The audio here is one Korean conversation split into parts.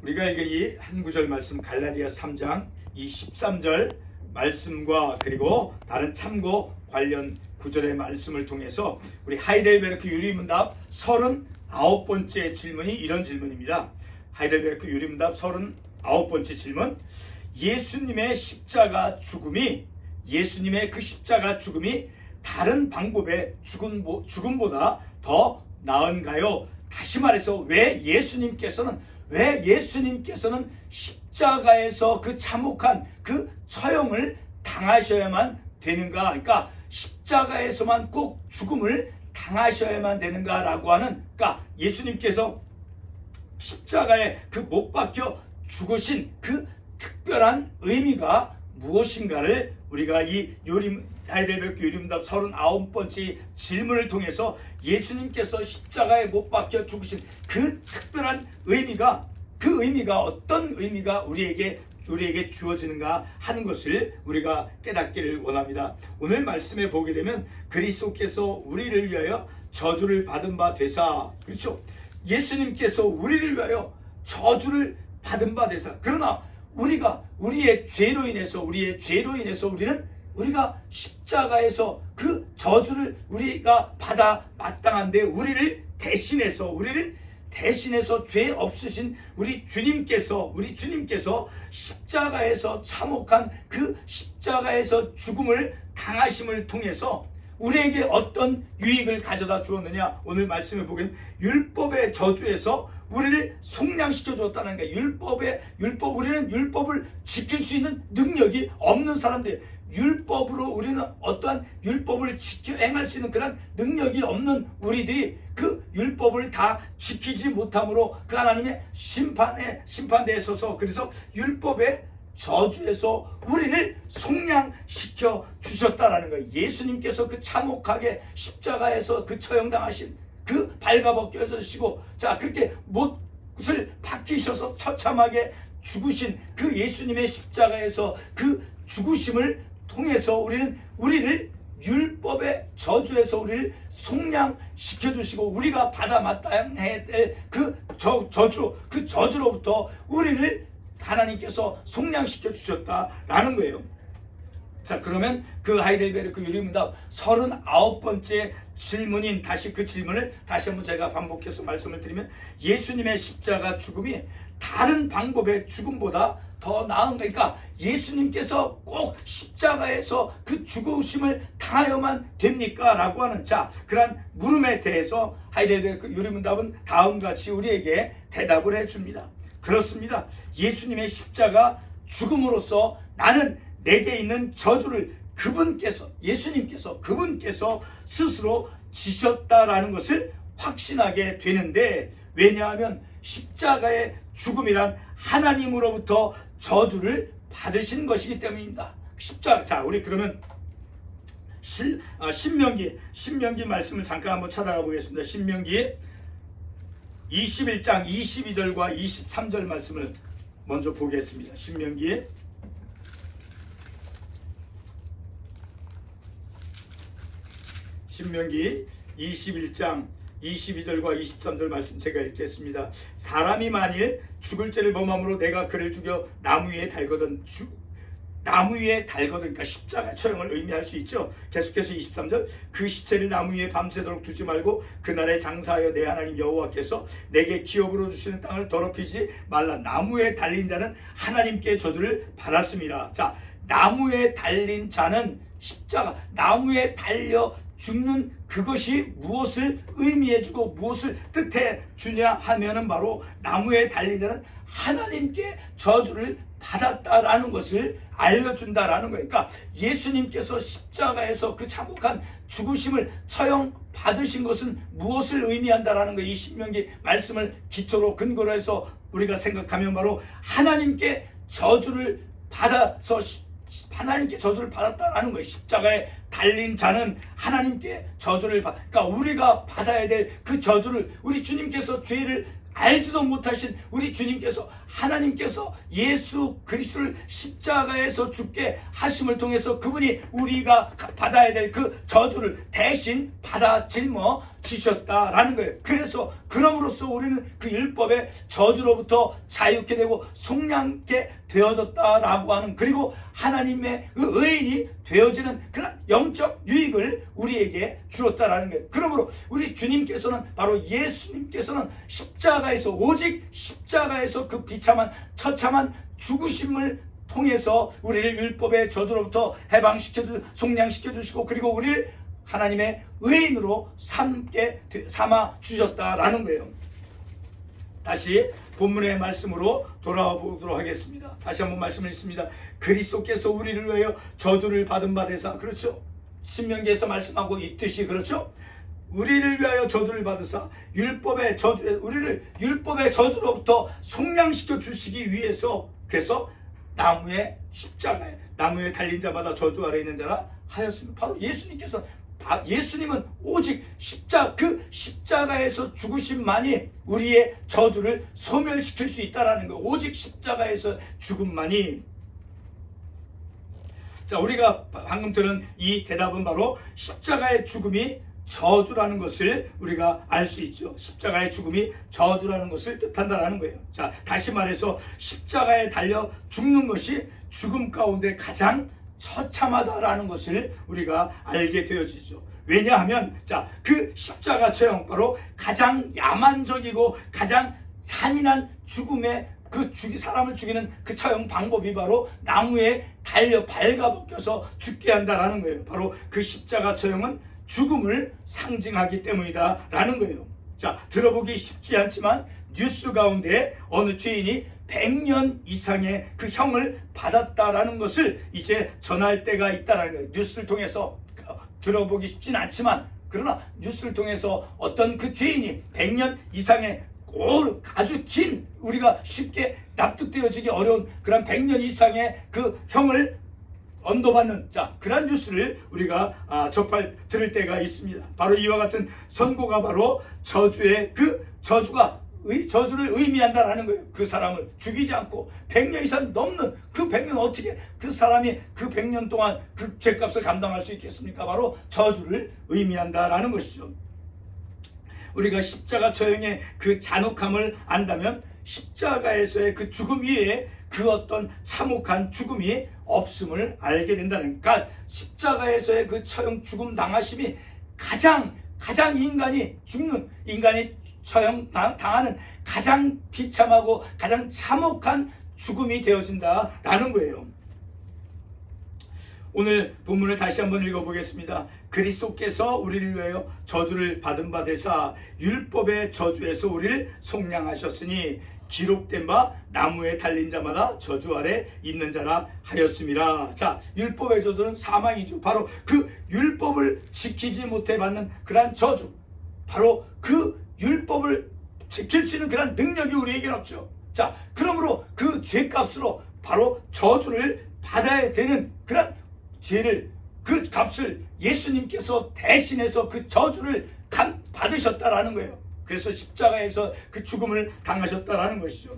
우리가 읽은 이 한 구절 말씀 갈라디아 3장 이 13절 말씀과 그리고 다른 참고 관련 구절의 말씀을 통해서 우리 하이델베르크 유리문답 39번째 질문이 이런 질문입니다. 하이델베르크 유리문답 39번째 질문. 예수님의 십자가 죽음이 다른 방법의 죽음보다 더 나은가요? 다시 말해서 왜 예수님께서는 십자가에서 그 참혹한 그 처형을 당하셔야만 되는가? 그러니까 십자가에서만 꼭 죽음을 당하셔야만 되는가라고 하는, 그러니까 예수님께서 십자가에 그 못 박혀 죽으신 그 특별한 의미가 무엇인가를 우리가 이 하이델베르크 유리문답 39번째 질문을 통해서 예수님께서 십자가에 못 박혀 죽으신 그 특별한 의미가, 그 의미가 어떤 의미가 우리에게 주어지는가 하는 것을 우리가 깨닫기를 원합니다. 오늘 말씀에 보게 되면 그리스도께서 우리를 위하여 저주를 받은 바 되사, 그렇죠? 예수님께서 우리를 위하여 저주를 받은 바 되사, 그러나 우리의 죄로 인해서 우리가 십자가에서 그 저주를 우리가 받아 마땅한데 우리를 대신해서 죄 없으신 우리 주님께서 십자가에서 참혹한 그 십자가에서 죽음을 당하심을 통해서 우리에게 어떤 유익을 가져다 주었느냐? 오늘 말씀해 보기엔 율법의 저주에서 우리를 속량시켜 주었다는 거예요. 우리는 율법을 지킬 수 있는 능력이 없는 사람들, 율법으로 우리는 어떠한 율법을 행할 수 있는 그런 능력이 없는 우리들이 그 율법을 다 지키지 못함으로 그 하나님의 심판대에 서서, 그래서 율법의 저주에서 우리를 속량시켜 주셨다라는 거예요. 예수님께서 그 참혹하게 십자가에서 그 처형당하신 그 발가벗겨지시고, 자, 그렇게 못을 박히셔서 처참하게 죽으신 그 예수님의 십자가에서 그 죽으심을 통해서 우리를 율법의 저주에서 우리를 속량시켜 주시고 우리가 받아 마땅해야 될 그 저주로부터 우리를 하나님께서 속량시켜 주셨다라는 거예요. 자, 그러면 그 하이델베르크 유리문답 39번째 질문인, 다시 그 질문을 다시 한번 제가 반복해서 말씀을 드리면, 예수님의 십자가 죽음이 다른 방법의 죽음보다 더 나은, 그러니까 예수님께서 꼭 십자가에서 그 죽으심을 당하여만 됩니까? 라고 하는, 자, 그러한 물음에 대해서 하이델베르크 유리문답은 다음같이 우리에게 대답을 해줍니다. 그렇습니다. 예수님의 십자가 죽음으로써 나는 내게 있는 저주를 그분께서 스스로 지셨다라는 것을 확신하게 되는데, 왜냐하면 십자가의 죽음이란 하나님으로부터 저주를 받으신 것이기 때문입니다. 십자가. 자, 우리 그러면 신명기 말씀을 잠깐 한번 찾아가 보겠습니다. 신명기 21장 22절과 23절 말씀을 먼저 보겠습니다. 신명기 21장 22절과 23절 말씀 제가 읽겠습니다. 사람이 만일 죽을 죄를 범함으로 내가 그를 죽여 나무 위에 달거든, 그러니까 십자가 처형을 의미할 수 있죠. 계속해서 23절, 그 시체를 나무 위에 밤새도록 두지 말고 그날에 장사하여 내 하나님 여호와께서 내게 기업으로 주시는 땅을 더럽히지 말라. 나무에 달린 자는 하나님께 저주를 받았습니다. 자, 나무에 달린 자는 십자가, 나무에 달려 죽는 그것이 무엇을 의미해주고 무엇을 뜻해 주냐 하면은 바로 나무에 달린 자는 하나님께 저주를 받았다라는 것을 알려준다라는 거예요. 그러니까 예수님께서 십자가에서 그 참혹한 죽으심을 처형 받으신 것은 무엇을 의미한다라는 거예요. 이 신명기 말씀을 기초로 근거로 해서 우리가 생각하면 바로 하나님께 저주를 받았다라는 거예요. 십자가에 달린 자는 하나님께 저주를 그러니까 우리가 받아야 될 그 저주를, 우리 주님께서 죄를 알지도 못하신 우리 주님께서, 하나님께서 예수 그리스도를 십자가에서 죽게 하심을 통해서 그분이 우리가 받아야 될 그 저주를 대신 받아 짊어 지셨다라는 거예요. 그래서 그럼으로써 우리는 그 율법의 저주로부터 자유케 되고 속량케 되어졌다라고 하는, 그리고 하나님의 그 의인이 되어지는 그런 영적 유익을 우리에게 주었다라는 거예요. 그러므로 우리 주님께서는, 바로 예수님께서는 십자가에서, 오직 십자가에서 그 비참한 처참한 죽으심을 통해서 우리를 율법의 저주로부터 해방시켜주시고 속량시켜주시고, 그리고 우리를 하나님의 의인으로 삼아 주셨다라는 거예요. 다시 본문의 말씀으로 돌아와 보도록 하겠습니다. 다시 한번 말씀을 읽습니다. 그리스도께서 우리를 위하여 저주를 받은 바 되사, 그렇죠? 신명기에서 말씀하고 있듯이, 그렇죠? 우리를 위하여 저주를 받으사 율법의 저주, 우리를 율법의 저주로부터 속량시켜 주시기 위해서, 그래서 나무의 십자가에, 나무에 달린 자마다 저주 아래 있는 자라 하였습니다. 바로 예수님께서, 예수님은 오직 그 십자가에서 죽으심만이 우리의 저주를 소멸시킬 수 있다라는 거. 오직 십자가에서 죽음만이. 자, 우리가 방금 들은 이 대답은 바로 십자가의 죽음이 저주라는 것을 우리가 알 수 있죠. 십자가의 죽음이 저주라는 것을 뜻한다라는 거예요. 자, 다시 말해서 십자가에 달려 죽는 것이 죽음 가운데 가장 처참하다라는 것을 우리가 알게 되어지죠. 왜냐하면, 자, 그 십자가 처형, 바로 가장 야만적이고 가장 잔인한 죽음의 사람을 죽이는 그 처형 방법이 바로 나무에 달려 발가벗겨서 죽게 한다라는 거예요. 바로 그 십자가 처형은 죽음을 상징하기 때문이다라는 거예요. 자, 들어보기 쉽지 않지만 뉴스 가운데 어느 죄인이 100년 이상의 그 형을 받았다라는 것을 이제 전할 때가 있다라는 거예요. 뉴스를 통해서 들어보기 쉽진 않지만, 그러나 뉴스를 통해서 어떤 그 죄인이 100년 이상의 아주 긴, 우리가 쉽게 납득되어지기 어려운 그런 100년 이상의 그 형을 언도받는, 자, 그런 뉴스를 우리가 들을 때가 있습니다. 바로 이와 같은 선고가 바로 저주의 그 저주를 의미한다라는 거예요. 그 사람을 죽이지 않고 100년 이상 넘는 그 100년, 어떻게 그 사람이 그 100년 동안 그 죄값을 감당할 수 있겠습니까? 바로 저주를 의미한다라는 것이죠. 우리가 십자가 처형의 그 잔혹함을 안다면 십자가에서의 그 죽음 위에 그 어떤 참혹한 죽음이 없음을 알게 된다는, 그러니까 십자가에서의 그 처형 죽음 당하심이 가장 인간이 처형 당하는 가장 비참하고 가장 참혹한 죽음이 되어진다라는 거예요. 오늘 본문을 다시 한번 읽어보겠습니다. 그리스도께서 우리를 위하여 저주를 받은 바 되사 율법의 저주에서 우리를 속량하셨으니 기록된 바 나무에 달린 자마다 저주 아래 있는 자라 하였습니다. 자, 율법의 저주는 사망이죠. 바로 그 율법을 지키지 못해 받는 그러한 저주, 바로 그 율법을 지킬 수 있는 그런 능력이 우리에게는 없죠. 자, 그러므로 그 죄값으로 바로 저주를 받아야 되는 그런 죄를, 그 값을 예수님께서 대신해서 그 저주를 받으셨다라는 거예요. 그래서 십자가에서 그 죽음을 당하셨다라는 것이죠.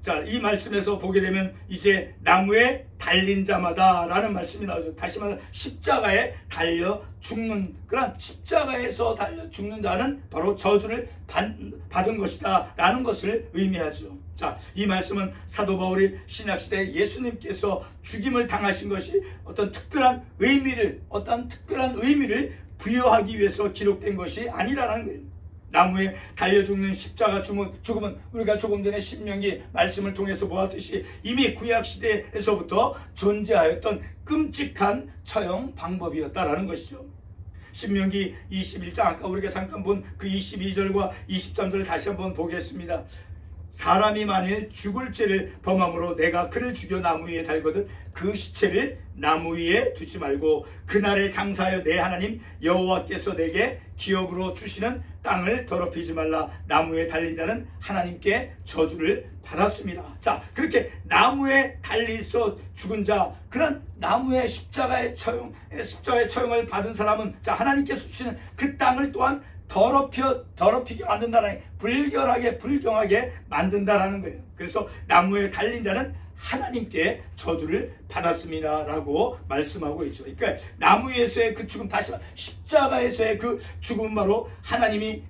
자, 이 말씀에서 보게 되면 이제 나무에 달린 자마다 라는 말씀이 나오죠. 다시 말해 십자가에 달려 죽는, 그런 십자가에서 달려 죽는 자는 바로 저주를 받은 것이다 라는 것을 의미하죠. 자, 이 말씀은 사도 바울이 신약시대에 예수님께서 죽임을 당하신 것이 어떤 특별한 의미를 부여하기 위해서 기록된 것이 아니라는 거예요. 나무에 달려 죽는 십자가 죽음은 우리가 조금 전에 신명기 말씀을 통해서 보았듯이 이미 구약시대에서부터 존재하였던 끔찍한 처형 방법이었다라는 것이죠. 신명기 21장, 아까 우리가 잠깐 본 그 22절과 23절을 다시 한번 보겠습니다. 사람이 만일 죽을 죄를 범함으로 내가 그를 죽여 나무 위에 달거든 그 시체를 나무 위에 두지 말고 그날에 장사하여 내 하나님 여호와께서 내게 기업으로 주시는 땅을 더럽히지 말라. 나무에 달린 자는 하나님께 저주를 받았습니다. 자, 그렇게 나무에 달려서 죽은 자, 그런 나무의 십자가의 처형을 받은 사람은, 자, 하나님께서 주시는 그 땅을 또한 더럽히게 만든다라는, 불경하게 만든다라는 거예요. 그래서 나무에 달린 자는 하나님께 저주를 받았습니다 라고 말씀하고 있죠. 그러니까 나무 위에서의 그 죽음, 다시 말해 십자가에서의 그 죽음은 바로 하나님이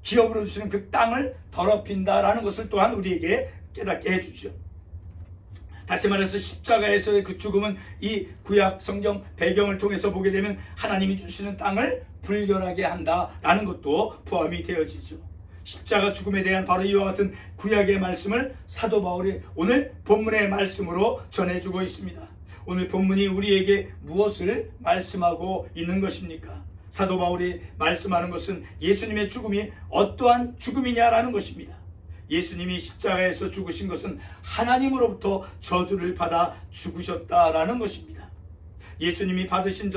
기업으로 주시는 그 땅을 더럽힌다라는 것을 또한 우리에게 깨닫게 해주죠. 다시 말해서 십자가에서의 그 죽음은 이 구약 성경 배경을 통해서 보게 되면 하나님이 주시는 땅을 불결하게 한다라는 것도 포함이 되어지죠. 십자가 죽음에 대한 바로 이와 같은 구약의 말씀을 사도 바울이 오늘 본문의 말씀으로 전해주고 있습니다. 오늘 본문이 우리에게 무엇을 말씀하고 있는 것입니까? 사도 바울이 말씀하는 것은 예수님의 죽음이 어떠한 죽음이냐라는 것입니다. 예수님이 십자가에서 죽으신 것은 하나님으로부터 저주를 받아 죽으셨다라는 것입니다. 예수님이 받으신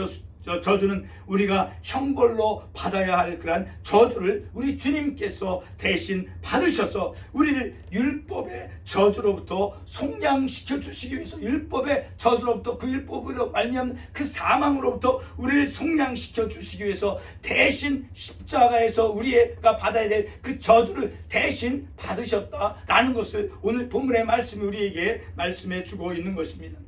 저주는 우리가 형벌로 받아야 할 그러한 저주를 우리 주님께서 대신 받으셔서 우리를 율법의 저주로부터 속량시켜 주시기 위해서, 율법의 저주로부터, 그 율법으로 말미암는 그 사망으로부터 우리를 속량시켜 주시기 위해서 대신 십자가에서 우리가 받아야 될 그 저주를 대신 받으셨다라는 것을 오늘 본문의 말씀이 우리에게 말씀해 주고 있는 것입니다.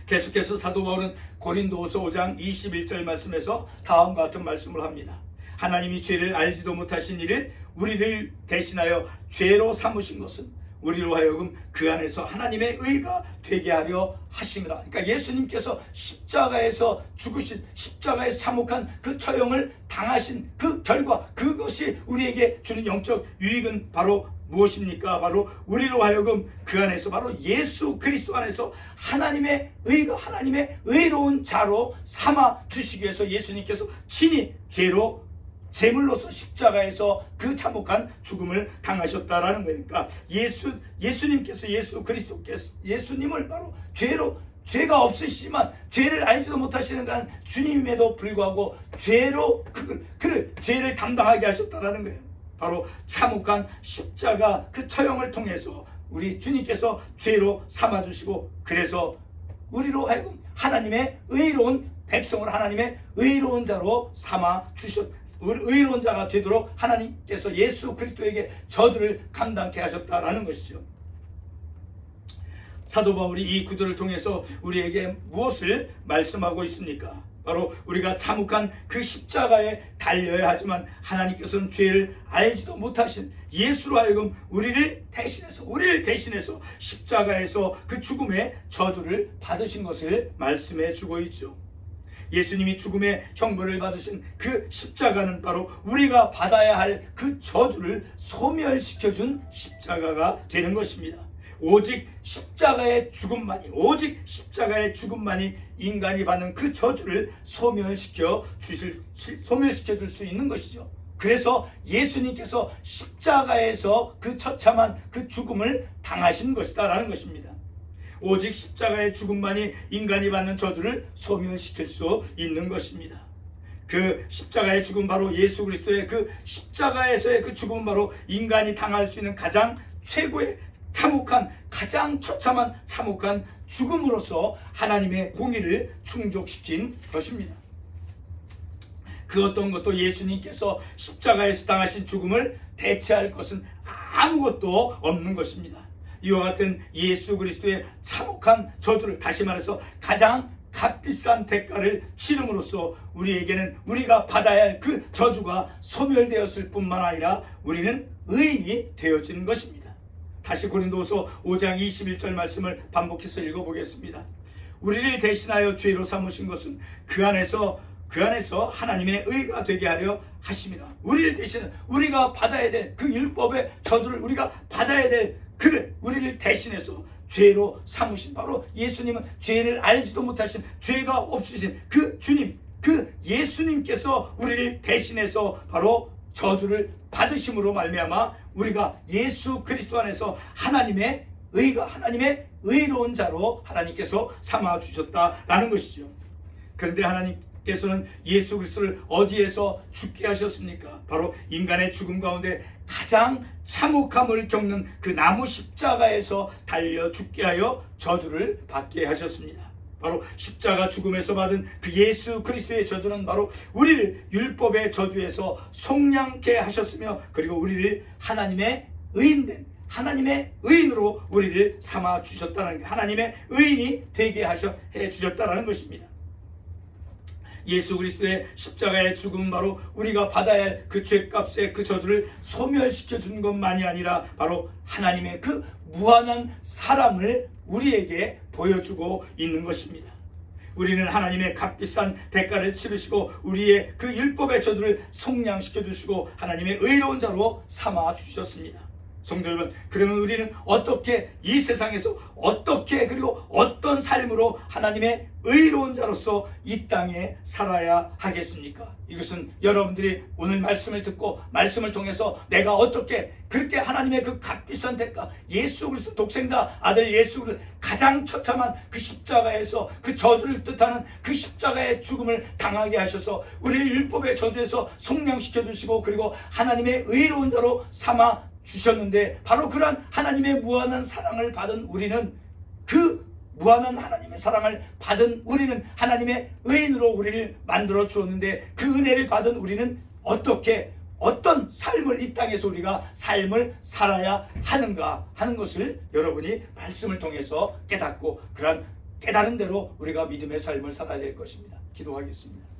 계속해서 사도 바울은 고린도후서 5장 21절 말씀에서 다음과 같은 말씀을 합니다. 하나님이 죄를 알지도 못하신 이를 우리를 대신하여 죄로 삼으신 것은 우리로 하여금 그 안에서 하나님의 의가 되게 하려 하심이라. 그러니까 예수님께서 십자가에서 죽으신, 십자가에서 참혹한 그 처형을 당하신 그 결과, 그것이 우리에게 주는 영적 유익은 바로 무엇입니까? 바로 우리로 하여금 그 안에서, 바로 예수 그리스도 안에서 하나님의 의가, 하나님의 의로운 자로 삼아 주시기 위해서 예수님께서 친히 제물로서 십자가에서 그 참혹한 죽음을 당하셨다라는 거예요. 그러니까 예수님께서, 예수 그리스도께서 예수님을 바로 죄가 없으시지만 죄를 알지도 못하시는 주님임에도 불구하고 죄를 담당하게 하셨다라는 거예요. 바로 참혹한 십자가 그 처형을 통해서 우리 주님께서 죄로 삼아주시고, 그래서 우리로 하여금 하나님의 의로운 백성을 하나님의 의로운 자로 의로운 자가 되도록 하나님께서 예수 그리스도에게 저주를 감당케 하셨다라는 것이죠. 사도 바울이 이 구절을 통해서 우리에게 무엇을 말씀하고 있습니까? 바로 우리가 참혹한 그 십자가에 달려야 하지만 하나님께서는 죄를 알지도 못하신 예수로 하여금 우리를 대신해서 십자가에서 그 죽음의 저주를 받으신 것을 말씀해 주고 있죠. 예수님이 죽음의 형벌을 받으신 그 십자가는 바로 우리가 받아야 할 그 저주를 소멸시켜준 십자가가 되는 것입니다. 오직 십자가의 죽음만이 인간이 받는 그 저주를 소멸시켜 줄 수 있는 것이죠. 그래서 예수님께서 십자가에서 그 처참한 그 죽음을 당하신 것이다라는 것입니다. 오직 십자가의 죽음만이 인간이 받는 저주를 소멸시킬 수 있는 것입니다. 그 십자가의 죽음, 바로 예수 그리스도의 그 십자가에서의 그 죽음은 바로 인간이 당할 수 있는 가장 최고의 가장 처참한 참혹한 죽음으로서 하나님의 공의를 충족시킨 것입니다. 그 어떤 것도 예수님께서 십자가에서 당하신 죽음을 대체할 것은 아무것도 없는 것입니다. 이와 같은 예수 그리스도의 참혹한 저주를, 다시 말해서 가장 값비싼 대가를 치름으로써 우리에게는 우리가 받아야 할 그 저주가 소멸되었을 뿐만 아니라 우리는 의인이 되어지는 것입니다. 다시 고린도후서 5장 21절 말씀을 반복해서 읽어보겠습니다. 우리를 대신하여 죄로 삼으신 것은 그 안에서 하나님의 의가 되게 하려 하심이라. 우리를 대신해 우리가 받아야 될 그 율법의 저주를 우리가 받아야 될 그를 우리를 대신해서 죄로 삼으신, 바로 예수님은 죄를 알지도 못하신, 죄가 없으신 그 주님, 그 예수님께서 우리를 대신해서 바로 저주를 받으심으로 말미암아 우리가 예수 그리스도 안에서 하나님의 의로운 자로 하나님께서 삼아 주셨다라는 것이죠. 그런데 하나님께서는 예수 그리스도를 어디에서 죽게 하셨습니까? 바로 인간의 죽음 가운데 가장 참혹함을 겪는 그 나무 십자가에서 달려 죽게 하여 저주를 받게 하셨습니다. 바로 십자가 죽음에서 받은 그 예수 그리스도의 저주는 바로 우리를 율법의 저주에서 속량케 하셨으며, 그리고 우리를 하나님의 의인된, 하나님의 의인으로 우리를 삼아 주셨다는, 하나님의 의인이 되게 해 주셨다는 것입니다. 예수 그리스도의 십자가의 죽음은 바로 우리가 받아야 할 그 죄값의 그 저주를 소멸시켜 준 것만이 아니라 바로 하나님의 그 무한한 사랑을 우리에게 보여주고 있는 것입니다. 우리는 하나님의 값비싼 대가를 치르시고 우리의 그 율법의 저주를 속량시켜 주시고 하나님의 의로운 자로 삼아 주셨습니다. 성도 여러분, 그러면 우리는 어떻게 이 세상에서 어떻게 그리고 어떤 삶으로 하나님의 의로운 자로서 이 땅에 살아야 하겠습니까? 이것은 여러분들이 오늘 말씀을 듣고 말씀을 통해서 내가 어떻게 그렇게 하나님의 그 값비싼 대가, 예수 그리스도 독생자 아들 예수 그리스도 가장 처참한 그 십자가에서 그 저주를 뜻하는 그 십자가의 죽음을 당하게 하셔서 우리를 율법의 저주에서 속량시켜 주시고 그리고 하나님의 의로운 자로 삼아 주셨는데, 바로 그러한 하나님의 무한한 사랑을 받은 우리는, 그 무한한 하나님의 사랑을 받은 우리는 하나님의 의인으로 우리를 만들어 주었는데, 그 은혜를 받은 우리는 어떻게 어떤 삶을 이 땅에서 우리가 삶을 살아야 하는가 하는 것을 여러분이 말씀을 통해서 깨닫고 그러한 깨달은 대로 우리가 믿음의 삶을 살아야 될 것입니다. 기도하겠습니다.